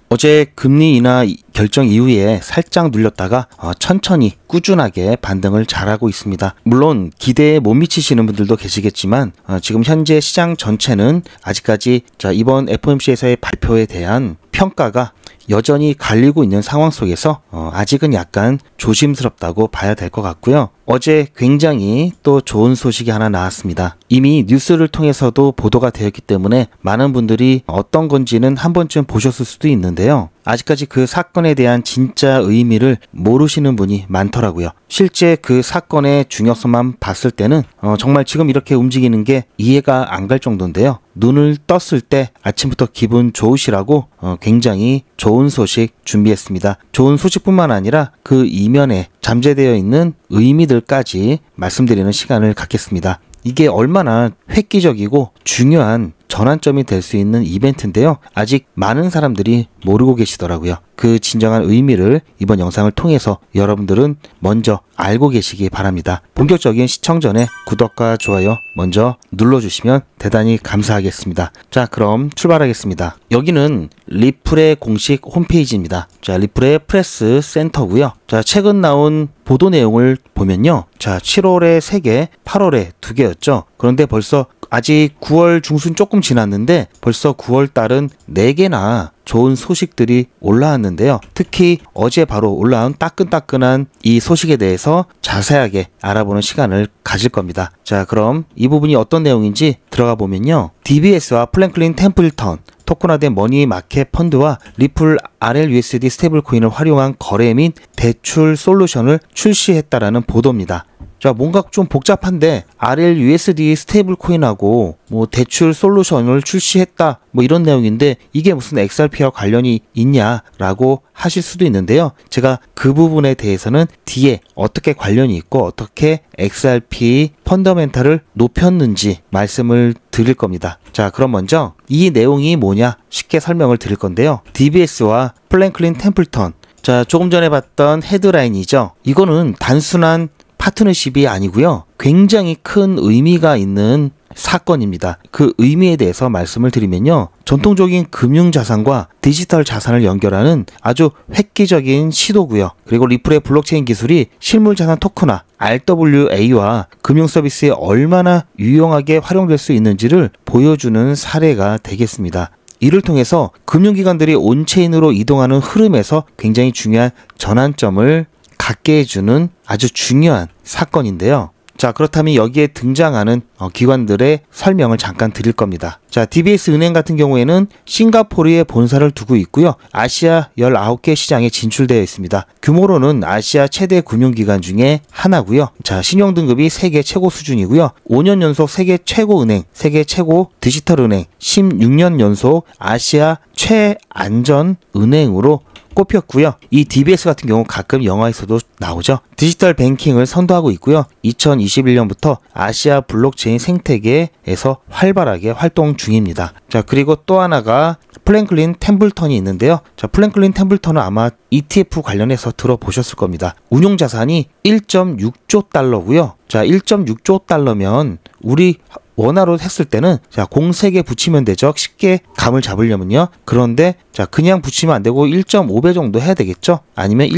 어제 금리 인하 결정 이후에 살짝 눌렸다가 천천히 꾸준하게 반등을 잘하고 있습니다. 물론 기대에 못 미치시는 분들도 계시겠지만 지금 현재 시장 전체는 아직까지 이번 FOMC에서의 발표에 대한 평가가 여전히 갈리고 있는 상황 속에서 아직은 약간 조심스럽다고 봐야 될 것 같고요. 어제 굉장히 또 좋은 소식이 하나 나왔습니다. 이미 뉴스를 통해서도 보도가 되었기 때문에 많은 분들이 어떤 건지는 한 번쯤 보셨을 수도 있는데요. 아직까지 그 사건에 대한 진짜 의미를 모르시는 분이 많더라고요. 실제 그 사건의 중요성만 봤을 때는 정말 지금 이렇게 움직이는 게 이해가 안 갈 정도인데요. 눈을 떴을 때 아침부터 기분 좋으시라고 굉장히 좋은 소식 준비했습니다. 좋은 소식뿐만 아니라 그 이면에 잠재되어 있는 의미들까지 말씀드리는 시간을 갖겠습니다. 이게 얼마나 획기적이고 중요한 전환점이 될 수 있는 이벤트인데요. 아직 많은 사람들이 모르고 계시더라고요. 그 진정한 의미를 이번 영상을 통해서 여러분들은 먼저 알고 계시기 바랍니다. 본격적인 시청 전에 구독과 좋아요 먼저 눌러주시면 대단히 감사하겠습니다. 자, 그럼 출발하겠습니다. 여기는 리플의 공식 홈페이지입니다. 자, 리플의 프레스 센터고요. 자, 최근 나온 보도 내용을 보면요. 자, 7월에 3개, 8월에 2개였죠. 그런데 벌써 아직 9월 중순 조금 지났는데 벌써 9월 달은 4개나 좋은 소식들이 올라왔는데요. 특히 어제 바로 올라온 따끈따끈한 이 소식에 대해서 자세하게 알아보는 시간을 가질 겁니다. 자, 그럼 이 부분이 어떤 내용인지 들어가 보면요. DBS와 플랭클린 템플턴 토큰화된 머니 마켓 펀드와 리플 RLUSD 스테이블 코인을 활용한 거래 및 대출 솔루션을 출시했다라는 보도입니다. 자, 뭔가 좀 복잡한데 RLUSD 스테이블 코인하고 뭐 대출 솔루션을 출시했다 뭐 이런 내용인데 이게 무슨 XRP와 관련이 있냐라고 하실 수도 있는데요. 제가 그 부분에 대해서는 뒤에 어떻게 관련이 있고 어떻게 XRP 펀더멘탈을 높였는지 말씀을 드릴 겁니다. 자, 그럼 먼저 이 내용이 뭐냐 쉽게 설명을 드릴 건데요. DBS와 플랭클린 템플턴, 자, 조금 전에 봤던 헤드라인이죠. 이거는 단순한 파트너십이 아니고요. 굉장히 큰 의미가 있는 사건입니다. 그 의미에 대해서 말씀을 드리면요. 전통적인 금융자산과 디지털 자산을 연결하는 아주 획기적인 시도고요. 그리고 리플의 블록체인 기술이 실물자산 토큰화 RWA와 금융서비스에 얼마나 유용하게 활용될 수 있는지를 보여주는 사례가 되겠습니다. 이를 통해서 금융기관들이 온체인으로 이동하는 흐름에서 굉장히 중요한 전환점을 갖게 해주는 아주 중요한 사건인데요. 자, 그렇다면 여기에 등장하는 기관들의 설명을 잠깐 드릴 겁니다. 자, DBS 은행 같은 경우에는 싱가포르에 본사를 두고 있고요. 아시아 19개 시장에 진출되어 있습니다. 규모로는 아시아 최대 금융기관 중에 하나고요. 자, 신용등급이 세계 최고 수준이고요. 5년 연속 세계 최고 은행, 세계 최고 디지털 은행, 16년 연속 아시아 최안전 은행으로 꼽혔고요. 이 DBS 같은 경우 가끔 영화에서도 나오죠. 디지털 뱅킹을 선도하고 있고요. 2021년부터 아시아 블록체인 생태계에서 활발하게 활동 중입니다. 자, 그리고 또 하나가 플랭클린 템플턴이 있는데요. 자, 플랭클린 템플턴은 아마 ETF 관련해서 들어보셨을 겁니다. 운용 자산이 1.6조 달러고요. 자, 1.6조 달러면 우리 원화로 했을 때는 자, 공 3개 붙이면 되죠. 쉽게 감을 잡으려면요. 그런데 자, 그냥 붙이면 안 되고 1.5배 정도 해야 되겠죠. 아니면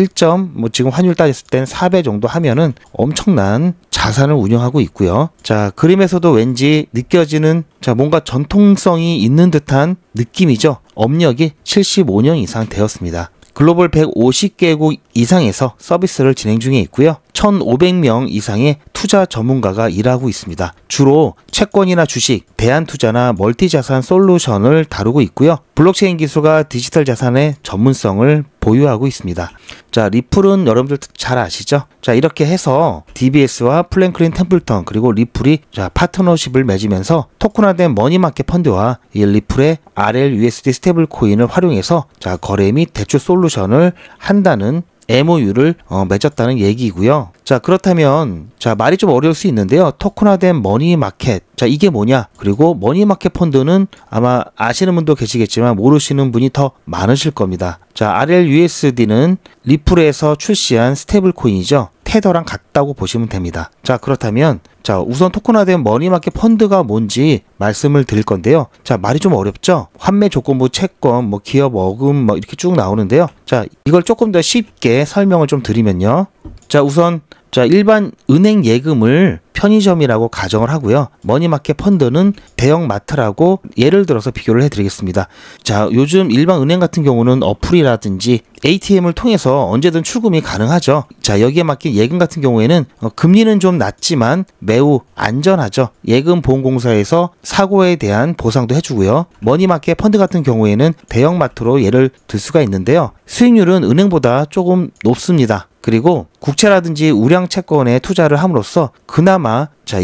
뭐 지금 환율 따졌을 때는 4배 정도 하면은 엄청난 자산을 운영하고 있고요. 자, 그림에서도 왠지 느껴지는 자, 뭔가 전통성이 있는 듯한 느낌이죠. 업력이 75년 이상 되었습니다. 글로벌 150개국 이상에서 서비스를 진행 중에 있고요. 1,500명 이상의 투자 전문가가 일하고 있습니다. 주로 채권이나 주식, 대안투자나 멀티자산 솔루션을 다루고 있고요. 블록체인 기술과 디지털 자산의 전문성을 보유하고 있습니다. 자, 리플은 여러분들 잘 아시죠? 자, 이렇게 해서 DBS와 플랭클린 템플턴 그리고 리플이 자, 파트너십을 맺으면서 토큰화된 머니마켓 펀드와 이 리플의 RLUSD 스테이블 코인을 활용해서 자, 거래 및 대출 솔루션을 한다는 MOU를 맺었다는 얘기고요. 자, 그렇다면 자, 말이 좀 어려울 수 있는데요. 토큰화된 머니마켓, 자, 이게 뭐냐? 그리고 머니마켓 펀드는 아마 아시는 분도 계시겠지만 모르시는 분이 더 많으실 겁니다. 자, RLUSD는 리플에서 출시한 스테이블 코인이죠. 테더랑 같다고 보시면 됩니다. 자, 그렇다면 자, 우선 토큰화된 머니마켓 펀드가 뭔지 말씀을 드릴 건데요. 자, 말이 좀 어렵죠? 환매 조건부 채권, 뭐 기업 어금 뭐 이렇게 쭉 나오는데요. 자, 이걸 조금 더 쉽게 설명을 좀 드리면요. 자, 우선 자, 일반 은행 예금을 편의점이라고 가정을 하고요. 머니마켓 펀드는 대형마트라고 예를 들어서 비교를 해드리겠습니다. 자, 요즘 일반 은행 같은 경우는 어플이라든지 ATM을 통해서 언제든 출금이 가능하죠. 자, 여기에 맡긴 예금 같은 경우에는 금리는 좀 낮지만 매우 안전하죠. 예금보험공사에서 사고에 대한 보상도 해주고요. 머니마켓 펀드 같은 경우에는 대형마트로 예를 들 수가 있는데요. 수익률은 은행보다 조금 높습니다. 그리고 국채라든지 우량 채권에 투자를 함으로써 그나마 자,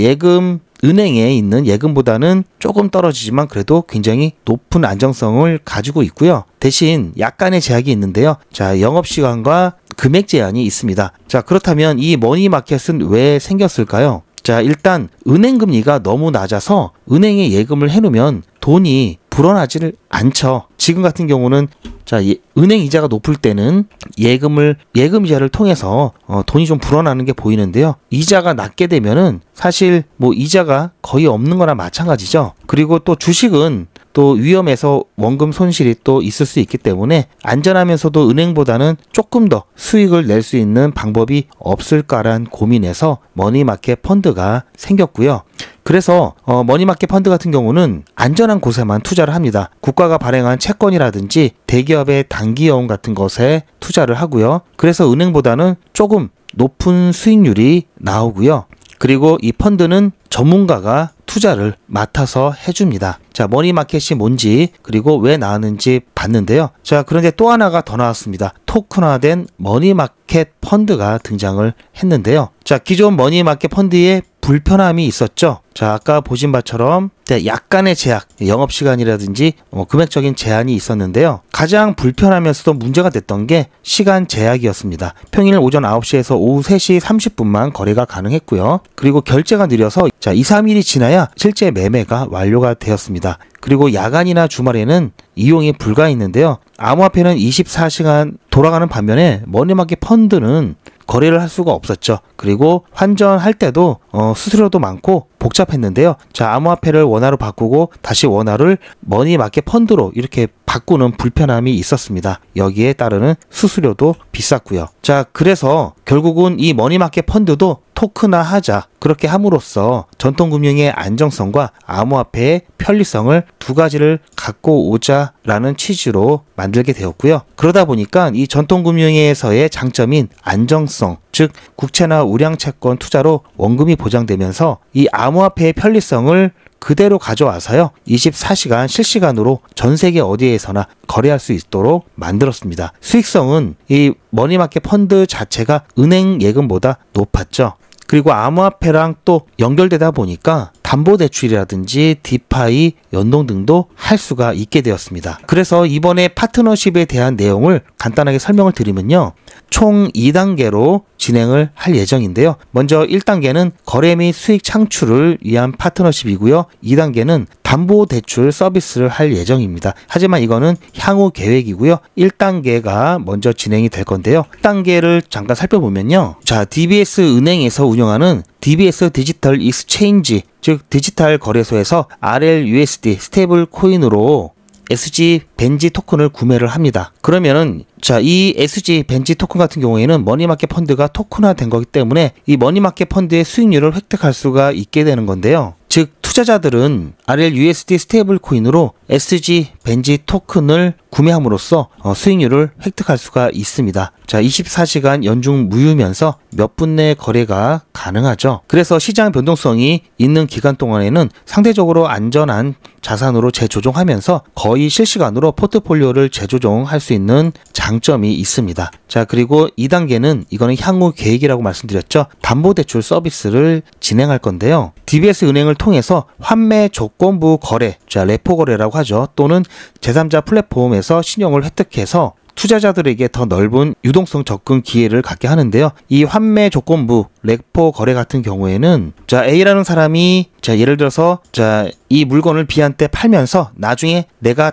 은행에 있는 예금보다는 조금 떨어지지만 그래도 굉장히 높은 안정성을 가지고 있고요. 대신 약간의 제약이 있는데요. 자, 영업시간과 금액 제한이 있습니다. 자, 그렇다면 이 머니마켓은 왜 생겼을까요? 자, 일단 은행 금리가 너무 낮아서 은행에 예금을 해놓으면 돈이 불어나지를 않죠. 지금 같은 경우는 자, 은행 이자가 높을 때는 예금 이자를 통해서 돈이 좀 불어나는 게 보이는데요. 이자가 낮게 되면은 사실 뭐 이자가 거의 없는 거나 마찬가지죠. 그리고 또 주식은 또 위험해서 원금 손실이 또 있을 수 있기 때문에 안전하면서도 은행보다는 조금 더 수익을 낼 수 있는 방법이 없을까란 고민에서 머니마켓 펀드가 생겼고요. 그래서 머니마켓 펀드 같은 경우는 안전한 곳에만 투자를 합니다. 국가가 발행한 채권이라든지 대기업의 단기여금 같은 것에 투자를 하고요. 그래서 은행보다는 조금 높은 수익률이 나오고요. 그리고 이 펀드는 전문가가 투자를 맡아서 해줍니다. 자, 머니마켓이 뭔지 그리고 왜 나왔는지 봤는데요. 자, 그런데 또 하나가 더 나왔습니다. 토큰화된 머니마켓 펀드가 등장을 했는데요. 자, 기존 머니마켓 펀드에 불편함이 있었죠. 자, 아까 보신 바처럼 약간의 제약, 영업시간이라든지 금액적인 제한이 있었는데요. 가장 불편하면서도 문제가 됐던 게 시간 제약이었습니다. 평일 오전 9시에서 오후 3시 30분만 거래가 가능했고요. 그리고 결제가 느려서 자, 2, 3일이 지나야 실제 매매가 완료가 되었습니다. 그리고 야간이나 주말에는 이용이 불가했는데요. 암호화폐는 24시간 돌아가는 반면에 머니마켓 펀드는 거래를 할 수가 없었죠. 그리고 환전할 때도 수수료도 많고 복잡했는데요. 자, 암호화폐를 원화로 바꾸고 다시 원화를 머니마켓 펀드로 이렇게 바꾸는 불편함이 있었습니다. 여기에 따르는 수수료도 비쌌고요. 자, 그래서 결국은 이 머니마켓 펀드도 토큰화하자, 그렇게 함으로써 전통금융의 안정성과 암호화폐의 편리성을 두 가지를 갖고 오자라는 취지로 만들게 되었고요. 그러다 보니까 이 전통금융에서의 장점인 안정성, 즉 국채나 우량채권 투자로 원금이 보장되면서 이 암호화폐의 편리성을 그대로 가져와서요. 24시간 실시간으로 전 세계 어디에서나 거래할 수 있도록 만들었습니다. 수익성은 이 머니마켓 펀드 자체가 은행 예금보다 높았죠. 그리고 암호화폐랑 또 연결되다 보니까 담보대출이라든지 디파이 연동 등도 할 수가 있게 되었습니다. 그래서 이번에 파트너십에 대한 내용을 간단하게 설명을 드리면요. 총 2단계로 진행을 할 예정인데요. 먼저 1단계는 거래 및 수익 창출을 위한 파트너십이고요. 2단계는 담보대출 서비스를 할 예정입니다. 하지만 이거는 향후 계획이고요. 1단계가 먼저 진행이 될 건데요. 1단계를 잠깐 살펴보면요. 자, DBS 은행에서 운영하는 DBS 디지털 익스체인지, 즉 디지털 거래소에서 RLUSD 스테이블 코인으로 SG 벤지 토큰을 구매를 합니다. 그러면은 자, 이 SG 벤지 토큰 같은 경우에는 머니마켓 펀드가 토큰화된 거기 때문에 이 머니마켓 펀드의 수익률을 획득할 수가 있게 되는 건데요. 즉 투자자들은 RLUSD 스테이블 코인으로 SG 벤지 토큰을 구매함으로써 수익률을 획득할 수가 있습니다. 자, 24시간 연중 무휴면서 몇 분 내 거래가 가능하죠. 그래서 시장 변동성이 있는 기간 동안에는 상대적으로 안전한 자산으로 재조정하면서 거의 실시간으로 포트폴리오를 재조정할 수 있는 장점이 있습니다. 자, 그리고 2단계는 이거는 향후 계획이라고 말씀드렸죠. 담보대출 서비스를 진행할 건데요. DBS 은행을 통해서 환매 조건부 거래, 자, 레포 거래라고 하죠. 또는 제3자 플랫폼에서 신용을 획득해서 투자자들에게 더 넓은 유동성 접근 기회를 갖게 하는데요. 이 환매 조건부 레포 거래 같은 경우에는 자, A라는 사람이 자, 예를 들어서 자, 이 물건을 B한테 팔면서 나중에 내가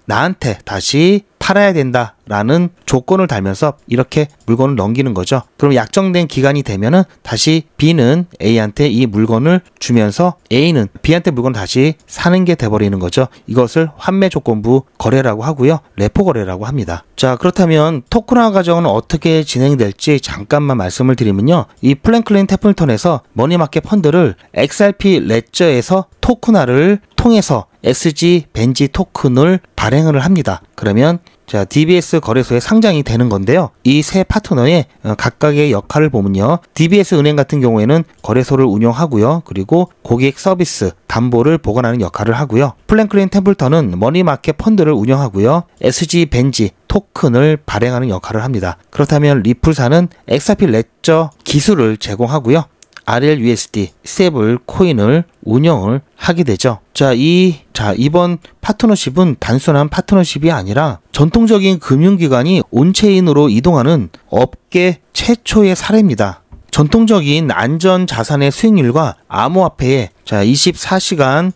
나한테 다시 팔아야 된다라는 조건을 달면서 이렇게 물건을 넘기는 거죠. 그럼 약정된 기간이 되면은 다시 B는 A한테 이 물건을 주면서 A는 B한테 물건을 다시 사는 게 돼버리는 거죠. 이것을 환매 조건부 거래라고 하고요. 레포 거래라고 합니다. 자, 그렇다면 토큰화 과정은 어떻게 진행될지 잠깐만 말씀을 드리면요. 이 플랭클린 태플턴에서 머니마켓 펀드를 XRP 레저에서 토큰화를 통해서 SG 벤지 토큰을 발행을 합니다. 그러면 자, DBS 거래소에 상장이 되는 건데요. 이 세 파트너의 각각의 역할을 보면요. DBS 은행 같은 경우에는 거래소를 운영하고요. 그리고 고객 서비스, 담보를 보관하는 역할을 하고요. 플랭클린 템플턴은 머니마켓 펀드를 운영하고요. SG 벤지 토큰을 발행하는 역할을 합니다. 그렇다면 리플사는 XRP 레저 기술을 제공하고요. RLUSD, 스테이블 코인을 운영을 하게 되죠. 이번 파트너십은 단순한 파트너십이 아니라 전통적인 금융기관이 온체인으로 이동하는 업계 최초의 사례입니다. 전통적인 안전 자산의 수익률과 암호화폐의 24시간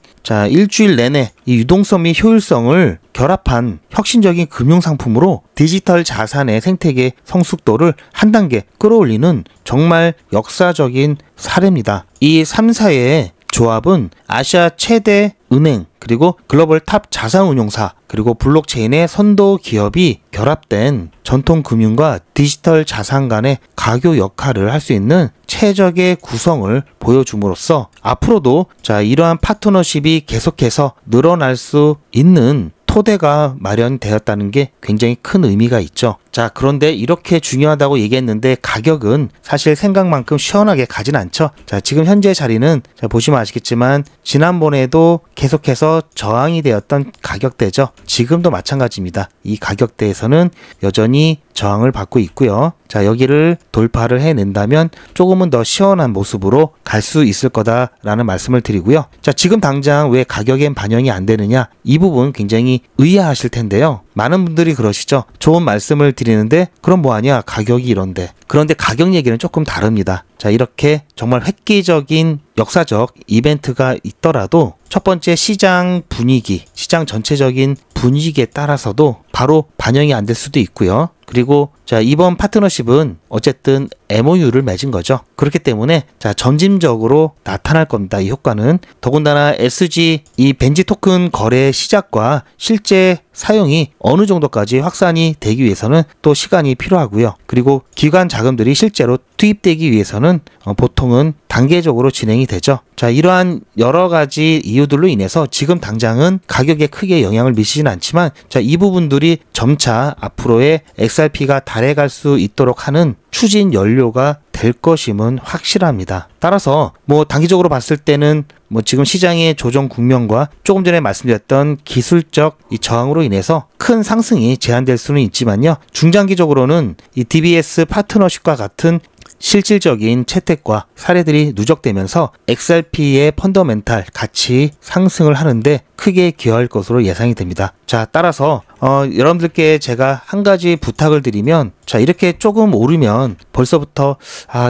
일주일 내내 이 유동성 및 효율성을 결합한 혁신적인 금융상품으로 디지털 자산의 생태계 성숙도를 한 단계 끌어올리는 정말 역사적인 사례입니다. 이 3사의 조합은 아시아 최대 은행, 그리고 글로벌 탑 자산운용사, 그리고 블록체인의 선도 기업이 결합된 전통금융과 디지털 자산 간의 가교 역할을 할 수 있는 최적의 구성을 보여줌으로써 앞으로도 이러한 파트너십이 계속해서 늘어날 수 있는 토대가 마련되었다는 게 굉장히 큰 의미가 있죠. 그런데 이렇게 중요하다고 얘기했는데 가격은 사실 생각만큼 시원하게 가진 않죠. 지금 현재 자리는 보시면 아시겠지만 지난번에도 계속해서 저항이 되었던 가격대죠. 지금도 마찬가지입니다. 이 가격대에서는 여전히 저항을 받고 있고요. 여기를 돌파를 해낸다면 조금은 더 시원한 모습으로 갈 수 있을 거다라는 말씀을 드리고요. 지금 당장 왜 가격엔 반영이 안 되느냐, 이 부분 굉장히 의아하실 텐데요. 많은 분들이 그러시죠. 좋은 말씀을 드리는데 그럼 뭐하냐, 가격이 이런데. 그런데 가격 얘기는 조금 다릅니다. 이렇게 정말 획기적인 역사적 이벤트가 있더라도 첫 번째 시장 분위기, 시장 전체적인 분위기에 따라서도 바로 반영이 안 될 수도 있고요. 그리고 이번 파트너십은 어쨌든 MOU를 맺은 거죠. 그렇기 때문에 점진적으로 나타날 겁니다. 이 효과는. 더군다나 SG 이 벤지 토큰 거래 시작과 실제 사용이 어느 정도까지 확산이 되기 위해서는 또 시간이 필요하고요. 그리고 기관 자금들이 실제로 투입되기 위해서는 보통은 단계적으로 진행이 되죠. 이러한 여러 가지 이유들로 인해서 지금 당장은 가격에 크게 영향을 미치지는 않지만 이 부분들이 점차 앞으로의 XRP가 달해갈 수 있도록 하는 추진 연료가 될 것임은 확실합니다. 따라서 단기적으로 봤을 때는 지금 시장의 조정 국면과 조금 전에 말씀드렸던 기술적 이 저항으로 인해서 큰 상승이 제한될 수는 있지만요. 중장기적으로는 이 DBS 파트너십과 같은 실질적인 채택과 사례들이 누적되면서 XRP의 펀더멘탈 가치 상승을 하는데 크게 기여할 것으로 예상이 됩니다. 따라서 여러분들께 제가 한 가지 부탁을 드리면 이렇게 조금 오르면 벌써부터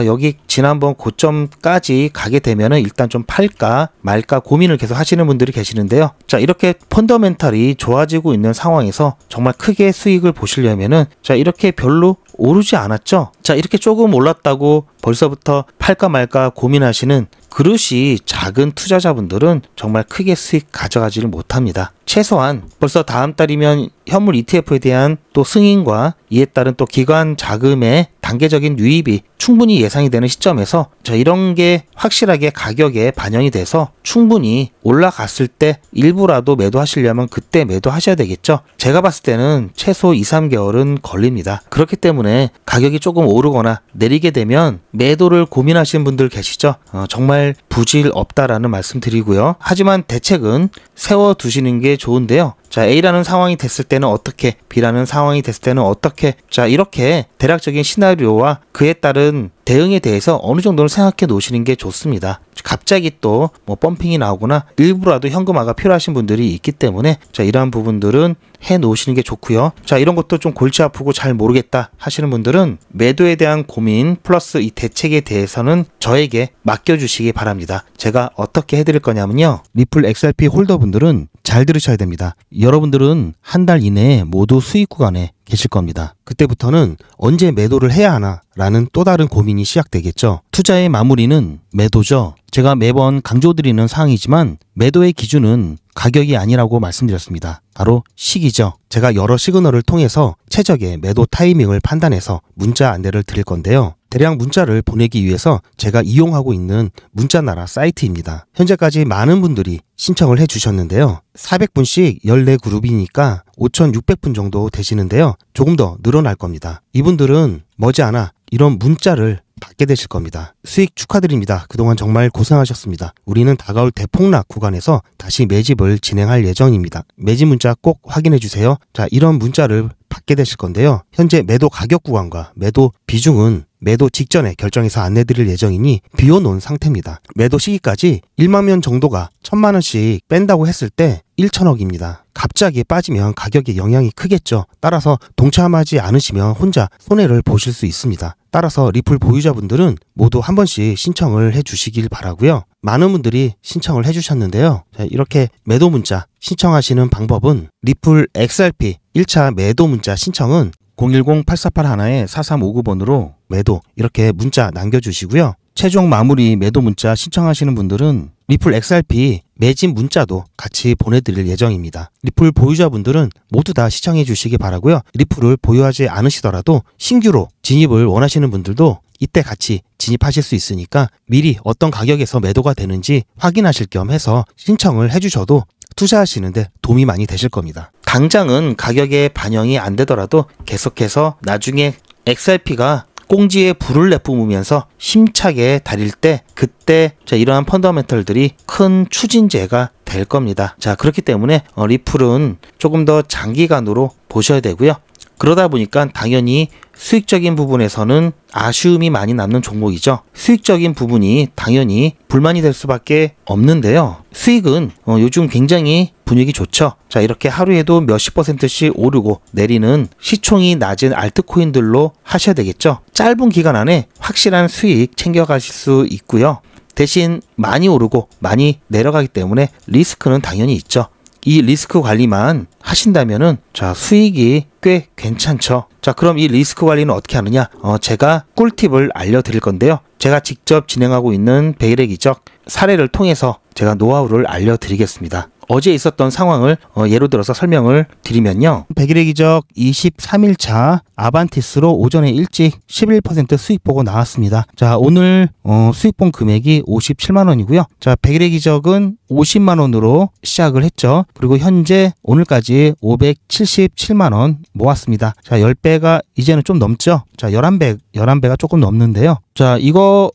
여기 지난번 고점까지 가게 되면은 일단 좀 팔까 말까 고민을 계속 하시는 분들이 계시는데요. 이렇게 펀더멘탈이 좋아지고 있는 상황에서 정말 크게 수익을 보시려면은 이렇게 별로 오르지 않았죠. 이렇게 조금 올랐다고 벌써부터 팔까 말까 고민하시는 그릇이 작은 투자자분들은 정말 크게 수익 가져가지를 못합니다. 최소한 벌써 다음 달이면 현물 ETF에 대한 또 승인과 이에 따른 또 기관 자금의 단계적인 유입이 충분히 예상이 되는 시점에서 이런 게 확실하게 가격에 반영이 돼서 충분히 올라갔을 때 일부라도 매도하시려면 그때 매도하셔야 되겠죠. 제가 봤을 때는 최소 2-3개월은 걸립니다. 그렇기 때문에 가격이 조금 오르거나 내리게 되면 매도를 고민하시는 분들 계시죠. 정말 부질 없다라는 말씀 드리고요. 하지만 대책은 세워두시는 게 좋은데요. A라는 상황이 됐을 때는 어떻게, B라는 상황이 됐을 때는 어떻게, 이렇게 대략적인 시나리오와 그에 따른 대응에 대해서 어느 정도는 생각해 놓으시는 게 좋습니다. 갑자기 또 펌핑이 나오거나 일부라도 현금화가 필요하신 분들이 있기 때문에 이러한 부분들은 해 놓으시는 게 좋고요. 이런 것도 좀 골치 아프고 잘 모르겠다 하시는 분들은 매도에 대한 고민 플러스 이 대책에 대해서는 저에게 맡겨주시기 바랍니다. 제가 어떻게 해드릴 거냐면요. 리플 XRP 홀더분들은 잘 들으셔야 됩니다. 여러분들은 한 달 이내에 모두 수익 구간에 계실 겁니다. 그때부터는 언제 매도를 해야 하나 라는 또 다른 고민이 시작되겠죠. 투자의 마무리는 매도죠. 제가 매번 강조드리는 사항이지만 매도의 기준은 가격이 아니라고 말씀드렸습니다. 바로 시기죠. 제가 여러 시그널을 통해서 최적의 매도 타이밍을 판단해서 문자 안내를 드릴 건데요. 대량 문자를 보내기 위해서 제가 이용하고 있는 문자나라 사이트입니다. 현재까지 많은 분들이 신청을 해주셨는데요. 400분씩 14그룹이니까 5,600분 정도 되시는데요. 조금 더 늘어날 겁니다. 이분들은 머지않아 이런 문자를 받게 되실 겁니다. 수익 축하드립니다. 그동안 정말 고생하셨습니다. 우리는 다가올 대폭락 구간에서 다시 매집을 진행할 예정입니다. 매집 문자 꼭 확인해 주세요. 자, 이런 문자를 받게 되실 건데요. 현재 매도 가격 구간과 매도 비중은 매도 직전에 결정해서 안내드릴 예정이니 비워놓은 상태입니다. 매도 시기까지 1만 명 정도가 1,000만 원씩 뺀다고 했을 때 1,000억입니다. 갑자기 빠지면 가격에 영향이 크겠죠. 따라서 동참하지 않으시면 혼자 손해를 보실 수 있습니다. 따라서 리플 보유자분들은 모두 한 번씩 신청을 해 주시길 바라고요. 많은 분들이 신청을 해 주셨는데요. 자, 이렇게 매도 문자 신청하시는 방법은 리플 XRP 1차 매도 문자 신청은 010-8481-4359번으로 매도 이렇게 문자 남겨주시고요. 최종 마무리 매도 문자 신청하시는 분들은 리플 XRP 매집 문자도 같이 보내드릴 예정입니다. 리플 보유자분들은 모두 다 시청해 주시기 바라고요. 리플을 보유하지 않으시더라도 신규로 진입을 원하시는 분들도 이때 같이 진입하실 수 있으니까 미리 어떤 가격에서 매도가 되는지 확인하실 겸 해서 신청을 해주셔도 투자하시는데 도움이 많이 되실 겁니다. 당장은 가격에 반영이 안 되더라도 계속해서 나중에 XRP가 꽁지에 불을 내뿜으면서 힘차게 달릴 때 그때 이러한 펀더멘털들이 큰 추진제가 될 겁니다. 자, 그렇기 때문에 리플은 조금 더 장기간으로 보셔야 되고요. 그러다 보니까 당연히 수익적인 부분에서는 아쉬움이 많이 남는 종목이죠. 수익적인 부분이 당연히 불만이 될 수밖에 없는데요. 수익은 요즘 굉장히 분위기 좋죠. 자, 이렇게 하루에도 몇십 %씩 오르고 내리는 시총이 낮은 알트코인들로 하셔야 되겠죠. 짧은 기간 안에 확실한 수익 챙겨가실 수 있고요. 대신 많이 오르고 많이 내려가기 때문에 리스크는 당연히 있죠. 이 리스크 관리만 하신다면은 수익이 꽤 괜찮죠. 자, 그럼 이 리스크 관리는 어떻게 하느냐? 제가 꿀팁을 알려드릴 건데요. 제가 직접 진행하고 있는 백일의 기적 사례를 통해서 제가 노하우를 알려드리겠습니다. 어제 있었던 상황을 예로 들어서 설명을 드리면요. 백일의 기적 23일차 아반티스로 오전에 일찍 11% 수익 보고 나왔습니다. 자, 오늘 수익 본 금액이 57만 원이고요. 자, 백일의 기적은 50만 원으로 시작을 했죠. 그리고 현재 오늘까지 577만 원 모았습니다. 자, 10배가 이제는 좀 넘죠. 자, 11배가 조금 넘는데요. 자, 이거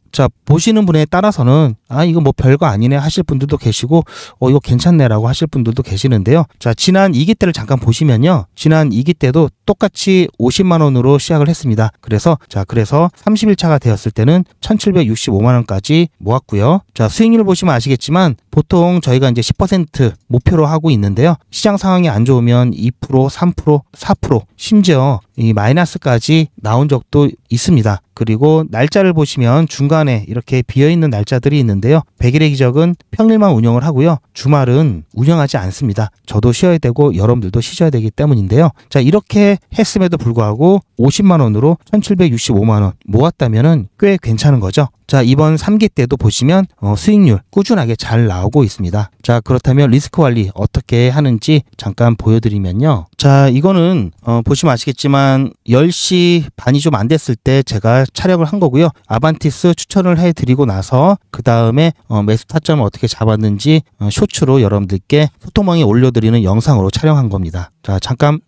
보시는 분에 따라서는 이거 뭐 별거 아니네 하실 분들도 계시고 이거 괜찮네라고 하실 분들도 계시는데요. 자, 지난 2기 때를 잠깐 보시면요. 지난 2기 때도 똑같이 50만 원으로 시작을 했습니다. 그래서 30일차가 되었을 때는 1,765만 원까지 모았고요. 자, 수익률을 보시면 아시겠지만 보통 저희가 이제 10% 목표로 하고 있는데요. 시장 상황이 안 좋으면 2%, 3%, 4% 심지어 이 마이너스까지 나온 적도 있습니다. 그리고 날짜를 보시면 중간에 이렇게 비어있는 날짜들이 있는데요. 백일의 기적은 평일만 운영을 하고요. 주말은 운영하지 않습니다. 저도 쉬어야 되고 여러분들도 쉬셔야 되기 때문인데요. 자, 이렇게 했음에도 불구하고 50만 원으로 1,765만 원 모았다면은 꽤 괜찮은 거죠. 자, 이번 3기 때도 보시면 수익률 꾸준하게 잘 나오고 있습니다. 자, 그렇다면 리스크 관리 어떻게 하는지 잠깐 보여드리면요. 자, 이거는 보시면 아시겠지만 10시 반이 좀 안 됐을 때 제가 촬영을 한 거고요. 아반티스 추천을 해드리고 나서 그 다음에 매수 타점을 어떻게 잡았는지 쇼츠로 여러분들께 소토멍에 올려드리는 영상으로 촬영한 겁니다. 자, 잠깐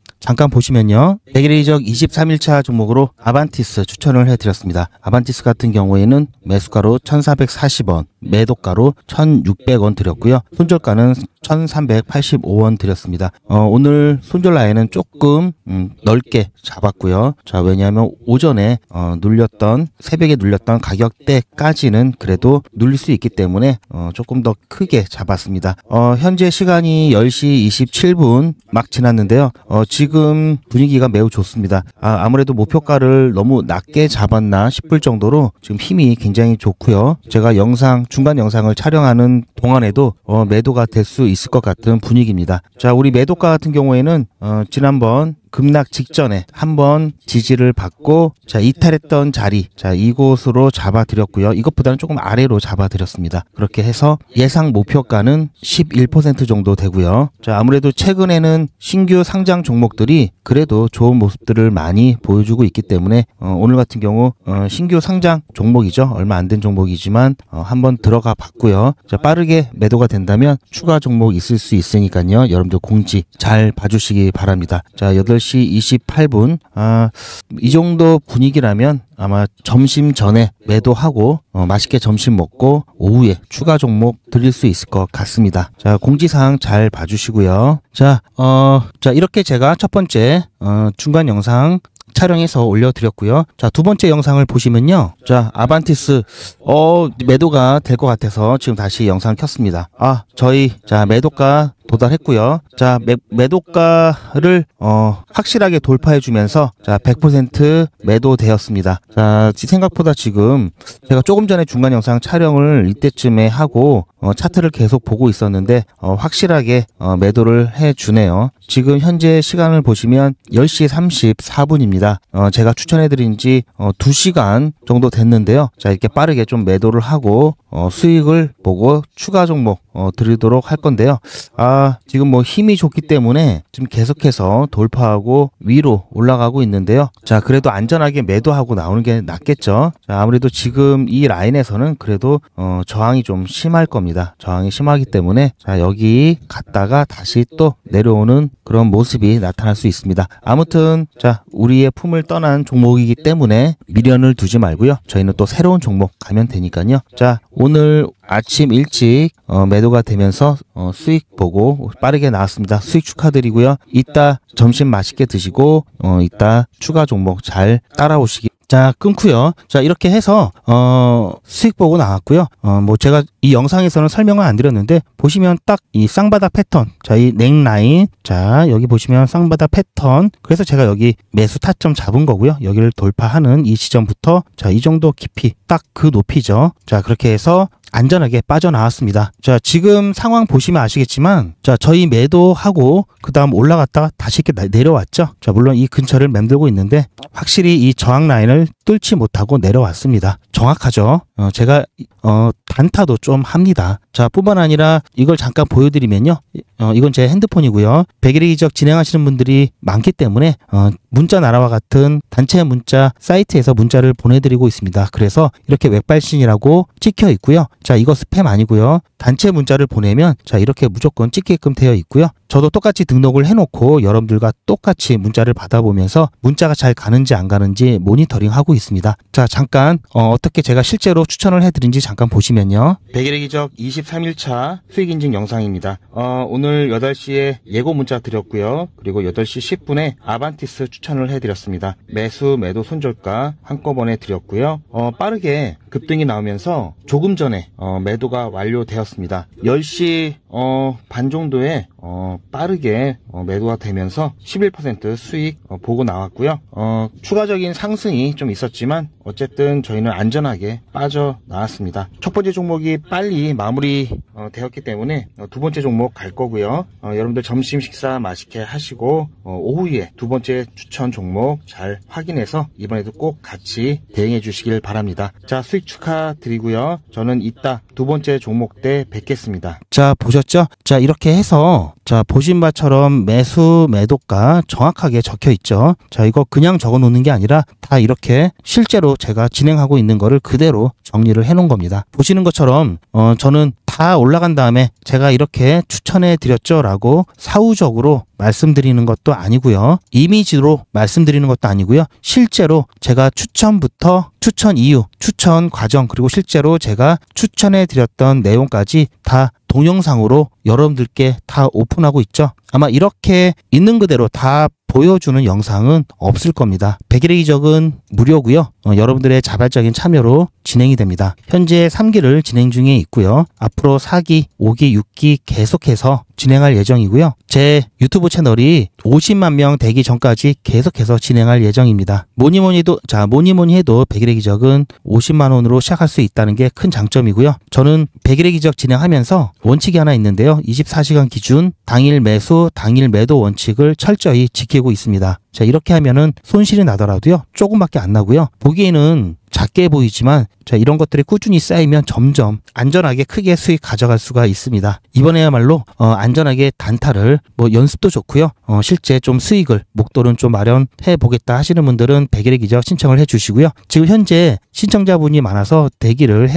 보시면요. 백일의 기적 23일차 종목으로 아반티스 추천을 해드렸습니다. 아반티스 같은 경우에는 매수가로 1,440원, 매도가로 1,600원 드렸고요. 손절가는 1,385원 드렸습니다. 오늘 손절 라인은 조금 넓게 잡았고요. 자, 왜냐하면 오전에 새벽에 눌렸던 가격대까지는 그래도 눌릴 수 있기 때문에 조금 더 크게 잡았습니다. 현재 시간이 10시 27분 막 지났는데요. 지금 분위기가 매우 좋습니다. 아무래도 목표가를 너무 낮게 잡았나 싶을 정도로 지금 힘이 굉장히 좋고요. 제가 중간 영상을 촬영하는 동안에도 매도가 될 수 있을 것 같은 분위기입니다. 자, 우리 매도가 같은 경우에는 지난번 급락 직전에 한번 지지를 받고 자 이탈했던 자리 자 이곳으로 잡아드렸고요. 이것보다는 조금 아래로 잡아드렸습니다. 그렇게 해서 예상 목표가는 11% 정도 되고요. 자 아무래도 최근에는 신규 상장 종목들이 그래도 좋은 모습들을 많이 보여주고 있기 때문에 오늘 같은 경우 신규 상장 종목이죠. 얼마 안 된 종목이지만 한번 들어가 봤고요. 자 빠르게 매도가 된다면 추가 종목 있을 수 있으니까요. 여러분들 공지 잘 봐주시기 바랍니다. 자 8시 28분 이 정도 분위기라면 아마 점심 전에 매도하고 맛있게 점심 먹고 오후에 추가 종목 드릴 수 있을 것 같습니다. 자 공지사항 잘 봐주시고요. 자 이렇게 제가 첫 번째 중간 영상 촬영해서 올려드렸고요. 자, 두 번째 영상을 보시면요. 자, 아반티스, 매도가 될 것 같아서 지금 다시 영상을 켰습니다. 저희, 자, 매도가 도달했고요. 자, 매도가를 확실하게 돌파해주면서 자 100% 매도되었습니다. 자, 생각보다 지금 제가 조금 전에 중간 영상 촬영을 이때쯤에 하고 차트를 계속 보고 있었는데 확실하게 매도를 해주네요. 지금 현재 시간을 보시면 10시 34분입니다. 제가 추천해드린 지 2시간 정도 됐는데요. 자, 이렇게 빠르게 좀 매도를 하고 수익을 보고 추가 종목 드리도록 할 건데요. 지금 뭐 힘이 좋기 때문에 지금 계속해서 돌파하고 위로 올라가고 있는데요. 자, 그래도 안전하게 매도하고 나오는 게 낫겠죠. 자, 아무래도 지금 이 라인에서는 그래도 저항이 좀 심할 겁니다. 저항이 심하기 때문에 자, 여기 갔다가 다시 또 내려오는 그런 모습이 나타날 수 있습니다. 아무튼 자, 우리의 품을 떠난 종목이기 때문에 미련을 두지 말고요. 저희는 또 새로운 종목 가면 되니까요. 자, 오늘 아침 일찍 매도가 되면서 수익 보고 빠르게 나왔습니다. 수익 축하드리고요. 이따 점심 맛있게 드시고 이따 추가 종목 잘 따라오시기. 자, 끊고요. 자, 이렇게 해서 수익 보고 나왔고요. 뭐 제가 이 영상에서는 설명을 안 드렸는데 보시면 딱 이 쌍바닥 패턴, 자, 이 넥라인, 자, 여기 보시면 쌍바닥 패턴. 그래서 제가 여기 매수 타점 잡은 거고요. 여기를 돌파하는 이 지점부터 자, 이 정도 깊이 딱 그 높이죠. 자, 그렇게 해서 안전하게 빠져나왔습니다. 자, 지금 상황 보시면 아시겠지만 자, 저희 매도하고 그 다음 올라갔다가 다시 이렇게 내려왔죠. 자, 물론 이 근처를 맴돌고 있는데 확실히 이 저항 라인을 뚫지 못하고 내려왔습니다. 정확하죠. 제가 단타도 좀 합니다. 자, 뿐만 아니라 이걸 잠깐 보여드리면요. 이건 제 핸드폰이고요. 백일의 기적 진행하시는 분들이 많기 때문에 문자 나라와 같은 단체 문자 사이트에서 문자를 보내드리고 있습니다. 그래서 이렇게 웹발신이라고 찍혀 있고요. 자, 이거 스팸 아니고요. 단체 문자를 보내면 자, 이렇게 무조건 찍게끔 되어 있고요. 저도 똑같이 등록을 해놓고 여러분들과 똑같이 문자를 받아보면서 문자가 잘 가는지 안 가는지 모니터링 하고 있습니다. 자, 잠깐 어떻게 제가 실제로 추천을 해드린지 잠깐 보시면요. 백일의 기적 23일차 수익 인증 영상입니다. 오늘 8시에 예고 문자 드렸고요. 그리고 8시 10분에 아반티스 추천을 해드렸습니다. 매수 매도 손절가 한꺼번에 드렸고요. 빠르게 급등이 나오면서 조금 전에 매도가 완료되었습니다. 10시 반 정도에 빠르게 매도가 되면서 11% 수익 보고 나왔고요. 추가적인 상승이 좀 있었지만 어쨌든 저희는 안전하게 빠져나왔습니다. 첫 번째 종목이 빨리 마무리 되었기 때문에 두 번째 종목 갈 거고요. 여러분들 점심 식사 맛있게 하시고 오후에 두 번째 추천 종목 잘 확인해서 이번에도 꼭 같이 대응해 주시길 바랍니다. 자, 수익 축하드리고요. 저는 이따 두 번째 종목 때 뵙겠습니다. 자, 보셨죠? 자, 이렇게 해서 자, 보신 바처럼 매수 매도가 정확하게 적혀 있죠. 자, 이거 그냥 적어 놓는 게 아니라 다 이렇게 실제로 제가 진행하고 있는 거를 그대로 정리를 해 놓은 겁니다. 보시는 것처럼 저는 다 올라간 다음에 제가 이렇게 추천해 드렸죠 라고 사후적으로 말씀드리는 것도 아니고요. 이미지로 말씀드리는 것도 아니고요. 실제로 제가 추천부터 추천 이후, 추천 과정, 그리고 실제로 제가 추천해 드렸던 내용까지 다 동영상으로 여러분들께 다 오픈하고 있죠. 아마 이렇게 있는 그대로 다 보여주는 영상은 없을 겁니다. 100일의 기적은 무료고요. 여러분들의 자발적인 참여로 진행이 됩니다. 현재 3기를 진행 중에 있고요. 앞으로 4기, 5기, 6기 계속해서 진행할 예정이고요. 제 유튜브 채널이 50만 명 되기 전까지 계속해서 진행할 예정입니다. 뭐니뭐니 해도 100일의 기적은 50만 원으로 시작할 수 있다는 게 큰 장점이고요. 저는 100일의 기적 진행하면서 원칙이 하나 있는데요. 24시간 기준 당일 매수, 당일 매도 원칙을 철저히 지키고 있습니다. 자, 이렇게 하면은 손실이 나더라도요, 조금밖에 안 나고요. 보기에는 작게 보이지만 자, 이런 것들이 꾸준히 쌓이면 점점 안전하게 크게 수익 가져갈 수가 있습니다. 이번에야말로 안전하게 단타를 연습도 좋고요. 실제 좀 수익을 목돈은 좀 마련해 보겠다 하시는 분들은 100일의 기적 신청을 해 주시고요. 지금 현재 신청자분이 많아서 대기를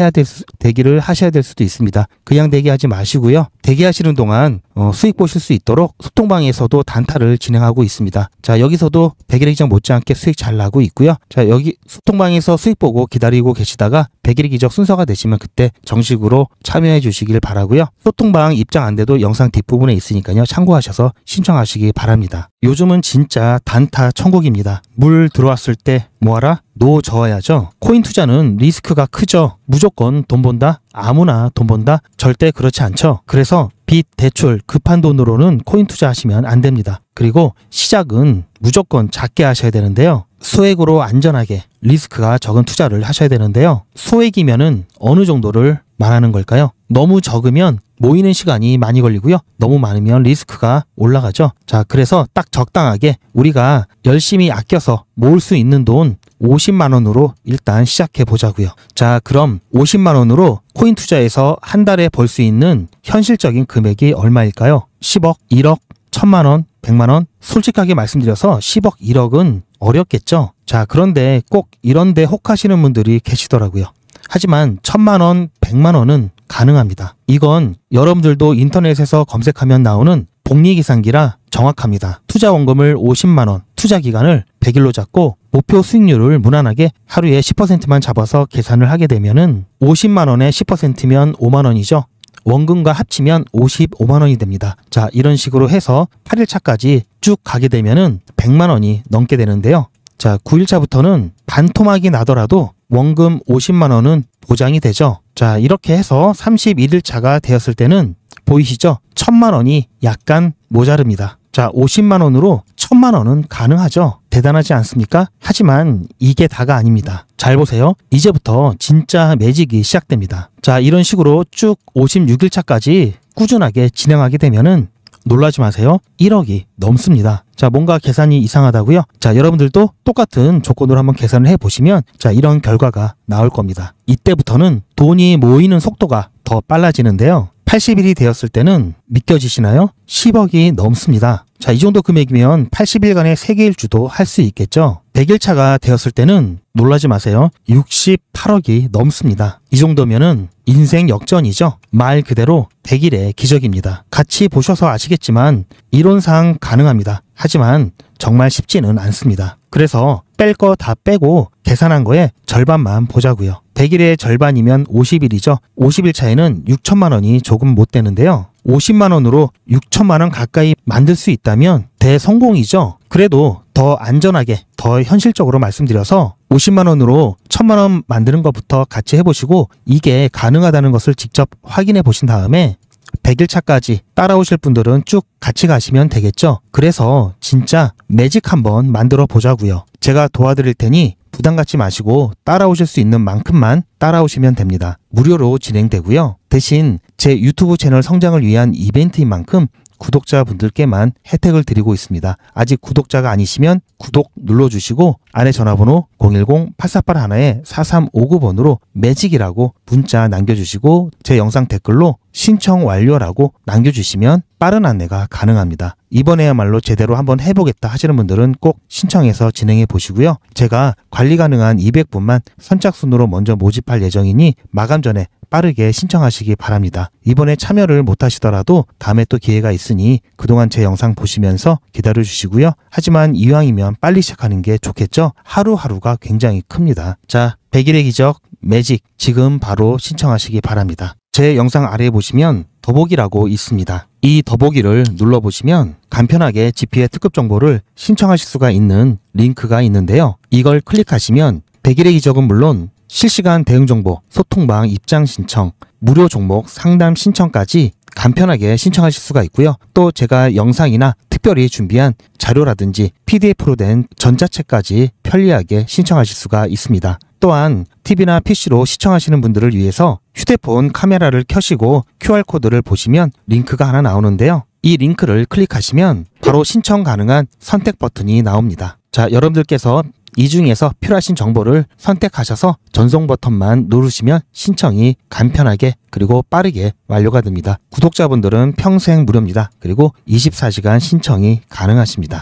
하셔야 될 수도 있습니다. 그냥 대기하지 마시고요. 대기하시는 동안 수익 보실 수 있도록 소통방에서도 단타를 진행하고 있습니다. 자, 여기서도 100일의 기적 못지않게 수익 잘 나고 있고요. 자, 여기 소통방에서 수익 보고 기다리고 계시다가 100일의 기적 순서가 되시면 그때 정식으로 참여해 주시길 바라고요. 소통방 입장 안 돼도 영상 뒷부분에 있으니까요. 참고하셔서 신청하시기 바랍니다. 요즘은 진짜 단타 천국입니다. 물 들어왔을 때 뭐하라? 노 저어야죠. 코인 투자는 리스크가 크죠. 무조건 돈 번다? 아무나 돈 번다? 절대 그렇지 않죠. 그래서 빚, 대출, 급한 돈으로는 코인 투자하시면 안 됩니다. 그리고 시작은 무조건 작게 하셔야 되는데요. 소액으로 안전하게 리스크가 적은 투자를 하셔야 되는데요. 소액이면은 어느 정도를 말하는 걸까요? 너무 적으면 모이는 시간이 많이 걸리고요. 너무 많으면 리스크가 올라가죠. 자, 그래서 딱 적당하게 우리가 열심히 아껴서 모을 수 있는 돈 50만 원으로 일단 시작해 보자고요. 자, 그럼 50만 원으로 코인 투자에서 한 달에 벌 수 있는 현실적인 금액이 얼마일까요? 10억, 1억, 1000만 원, 100만 원? 솔직하게 말씀드려서 10억, 1억은 어렵겠죠. 자, 그런데 꼭 이런데 혹하시는 분들이 계시더라고요. 하지만 1000만 원, 100만 원은 가능합니다. 이건 여러분들도 인터넷에서 검색하면 나오는 복리계산기라 정확합니다. 투자 원금을 50만 원, 투자 기간을 100일로 잡고 목표 수익률을 무난하게 하루에 10%만 잡아서 계산을 하게 되면은 50만 원에 10%면 5만 원이죠. 원금과 합치면 55만 원이 됩니다. 자, 이런 식으로 해서 8일차까지 쭉 가게 되면은 100만 원이 넘게 되는데요. 자, 9일차부터는 반토막이 나더라도 원금 50만 원은 보장이 되죠. 자, 이렇게 해서 31일차가 되었을 때는 보이시죠? 1000만 원이 약간 모자릅니다. 자, 50만 원으로 1000만 원은 가능하죠. 대단하지 않습니까? 하지만 이게 다가 아닙니다. 잘 보세요. 이제부터 진짜 매직이 시작됩니다. 자, 이런 식으로 쭉 56일차까지 꾸준하게 진행하게 되면은 놀라지 마세요. 1억이 넘습니다. 자, 뭔가 계산이 이상하다고요? 자, 여러분들도 똑같은 조건으로 한번 계산을 해보시면 자, 이런 결과가 나올 겁니다. 이때부터는 돈이 모이는 속도가 더 빨라지는데요. 80일이 되었을 때는 믿겨지시나요? 10억이 넘습니다. 자, 이 정도 금액이면 80일간의 세계일주도 할 수 있겠죠. 100일차가 되었을 때는 놀라지 마세요. 68억이 넘습니다. 이 정도면은 인생 역전이죠. 말 그대로 100일의 기적입니다. 같이 보셔서 아시겠지만 이론상 가능합니다. 하지만 정말 쉽지는 않습니다. 그래서 뺄 거 다 빼고 계산한 거에 절반만 보자고요. 100일의 절반이면 50일이죠. 50일 차에는 6천만 원이 조금 못 되는데요. 50만 원으로 6천만 원 가까이 만들 수 있다면 대성공이죠. 그래도 더 안전하게, 더 현실적으로 말씀드려서 50만 원으로 1000만 원 만드는 것부터 같이 해보시고 이게 가능하다는 것을 직접 확인해 보신 다음에 100일 차까지 따라오실 분들은 쭉 같이 가시면 되겠죠. 그래서 진짜 매직 한번 만들어 보자고요. 제가 도와드릴 테니 부담 갖지 마시고 따라오실 수 있는 만큼만 따라오시면 됩니다. 무료로 진행되고요. 대신 제 유튜브 채널 성장을 위한 이벤트인 만큼 구독자분들께만 혜택을 드리고 있습니다. 아직 구독자가 아니시면 구독 눌러주시고 아래 전화번호 010-8481-4359번으로 매직이라고 문자 남겨주시고 제 영상 댓글로 신청 완료라고 남겨주시면 빠른 안내가 가능합니다. 이번에야말로 제대로 한번 해보겠다 하시는 분들은 꼭 신청해서 진행해 보시고요. 제가 관리 가능한 200분만 선착순으로 먼저 모집할 예정이니 마감 전에 빠르게 신청하시기 바랍니다. 이번에 참여를 못하시더라도 다음에 또 기회가 있으니 그동안 제 영상 보시면서 기다려주시고요. 하지만 이왕이면 빨리 시작하는 게 좋겠죠? 하루하루가 굉장히 큽니다. 자, 100일의 기적 매직 지금 바로 신청하시기 바랍니다. 제 영상 아래에 보시면 더보기라고 있습니다. 이 더보기를 눌러보시면 간편하게 GPA 특급 정보를 신청하실 수가 있는 링크가 있는데요. 이걸 클릭하시면 100일의 이적은 물론 실시간 대응 정보, 소통방 입장 신청, 무료 종목 상담 신청까지 간편하게 신청하실 수가 있고요. 또 제가 영상이나 특별히 준비한 자료라든지 PDF로 된 전자책까지 편리하게 신청하실 수가 있습니다. 또한 TV나 PC로 시청하시는 분들을 위해서 휴대폰 카메라를 켜시고 QR코드를 보시면 링크가 하나 나오는데요. 이 링크를 클릭하시면 바로 신청 가능한 선택 버튼이 나옵니다. 자, 여러분들께서 이 중에서 필요하신 정보를 선택하셔서 전송 버튼만 누르시면 신청이 간편하게 그리고 빠르게 완료가 됩니다. 구독자분들은 평생 무료입니다. 그리고 24시간 신청이 가능하십니다.